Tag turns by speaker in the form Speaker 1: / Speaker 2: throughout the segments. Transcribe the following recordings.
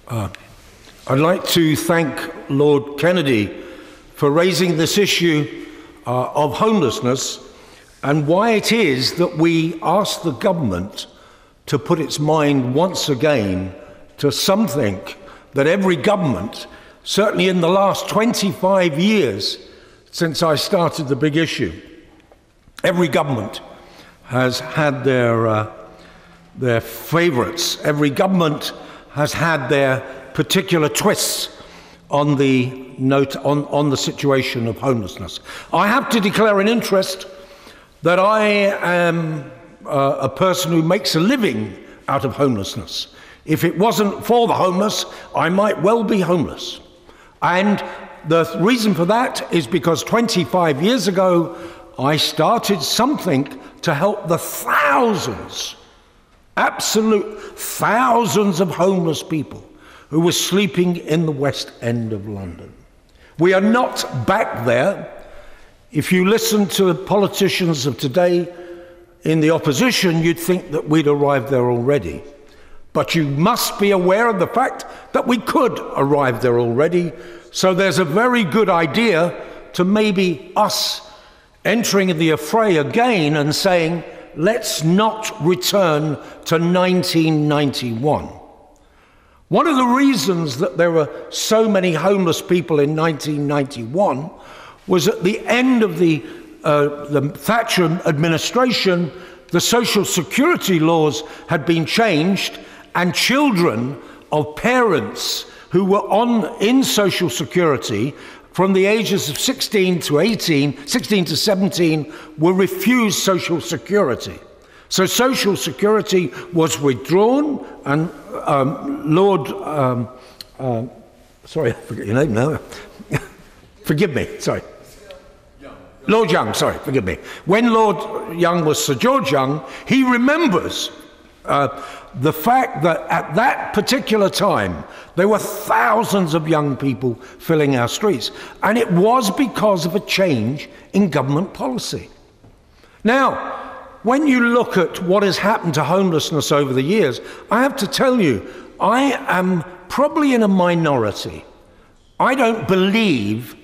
Speaker 1: I'd like to thank Lord Kennedy for raising this issue of homelessness and why it is that we ask the government to put its mind once again to something that every government, certainly in the last 25 years since I started the big issue, every government has had their favourites. Every government has had their particular twists on the situation of homelessness. I have to declare an interest that I am a person who makes a living out of homelessness. If it wasn't for the homeless, I might well be homeless. And the reason for that is because 25 years ago, I started something to help the thousands, absolute thousands of homeless people who were sleeping in the West End of London. We are not back there. If you listen to the politicians of today in the opposition, you'd think that we'd arrived there already. But you must be aware of the fact that we could arrive there already. So there's a very good idea to maybe us entering the affray again and saying, let's not return to 1991. One of the reasons that there were so many homeless people in 1991 was at the end of the Thatcher administration, the social security laws had been changed, and children of parents who were in social security from the ages of 16 to 17 were refused social security. So social security was withdrawn, and sorry, I forget your name now. Forgive me, sorry. Lord Young, sorry, forgive me. When Lord Young was Sir George Young, he remembers the fact that at that particular time, there were thousands of young people filling our streets. And it was because of a change in government policy. Now, when you look at what has happened to homelessness over the years, I have to tell you, I am probably in a minority. I don't believe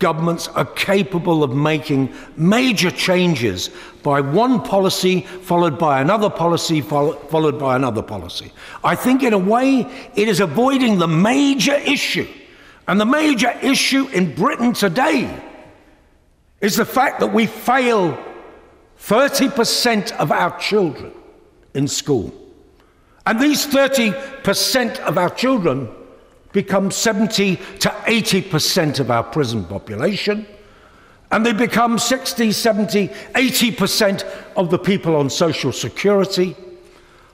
Speaker 1: governments are capable of making major changes by one policy followed by another policy followed by another policy. I think in a way it is avoiding the major issue. And the major issue in Britain today is the fact that we fail 30% of our children in school. And these 30% of our children become 70 to 80% of our prison population, and they become 60, 70, 80% of the people on social security.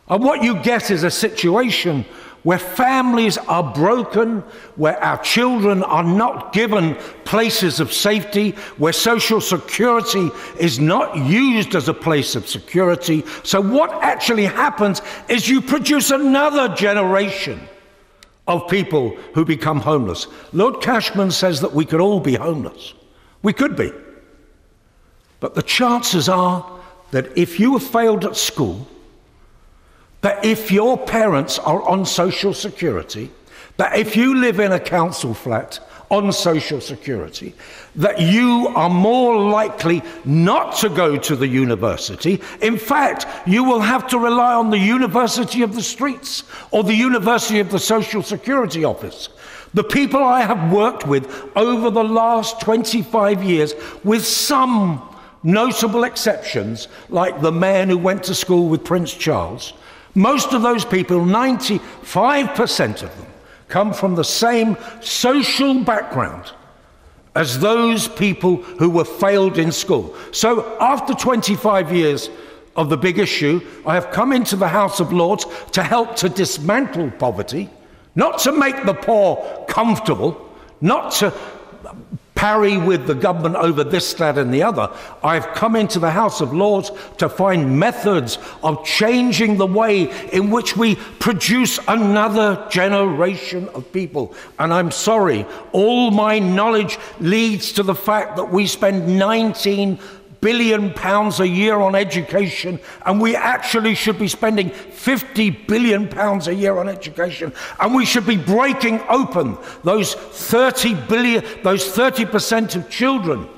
Speaker 1: And what you get is a situation where families are broken, where our children are not given places of safety, where social security is not used as a place of security. So what actually happens is you produce another generation of people who become homeless. Lord Cashman says that we could all be homeless. We could be. But the chances are that if you have failed at school, that if your parents are on social security, that if you live in a council flat on social security, that you are more likely not to go to the university. In fact, you will have to rely on the university of the streets or the university of the social security office. The people I have worked with over the last 25 years, with some notable exceptions, like the man who went to school with Prince Charles, most of those people, 95% of them, come from the same social background as those people who were failed in school. So after 25 years of the big issue, I have come into the House of Lords to help to dismantle poverty, not to make the poor comfortable, not to parry with the government over this, that and the other. I've come into the House of Lords to find methods of changing the way in which we produce another generation of people. And I'm sorry, all my knowledge leads to the fact that we spend £19 billion a year on education, and we actually should be spending 50 billion pounds a year on education, and we should be breaking open those 30% of children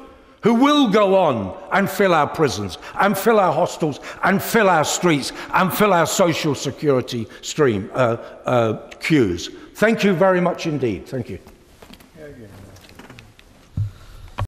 Speaker 1: who will go on and fill our prisons, and fill our hostels, and fill our streets, and fill our social security queues. Thank you very much indeed. Thank you.